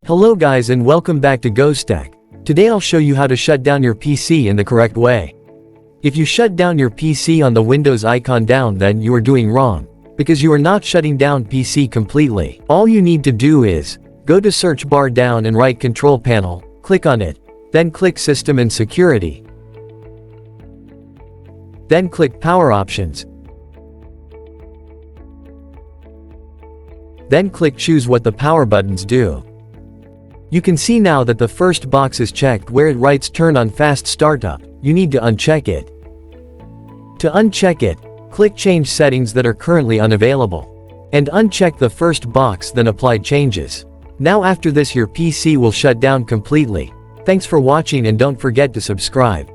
Hello guys and welcome back to GosTech. Today I'll show you how to shut down your PC in the correct way. If you shut down your PC on the Windows icon down, then you are doing wrong, because you are not shutting down PC completely. All you need to do is go to search bar down and right control panel, click on it, then click System and Security. Then click Power Options. Then click Choose what the power buttons do. You can see now that the first box is checked where it writes Turn on Fast Startup. You need to uncheck it. To uncheck it, click Change Settings that are currently unavailable. And uncheck the first box, then apply changes. Now after this your PC will shut down completely. Thanks for watching and don't forget to subscribe.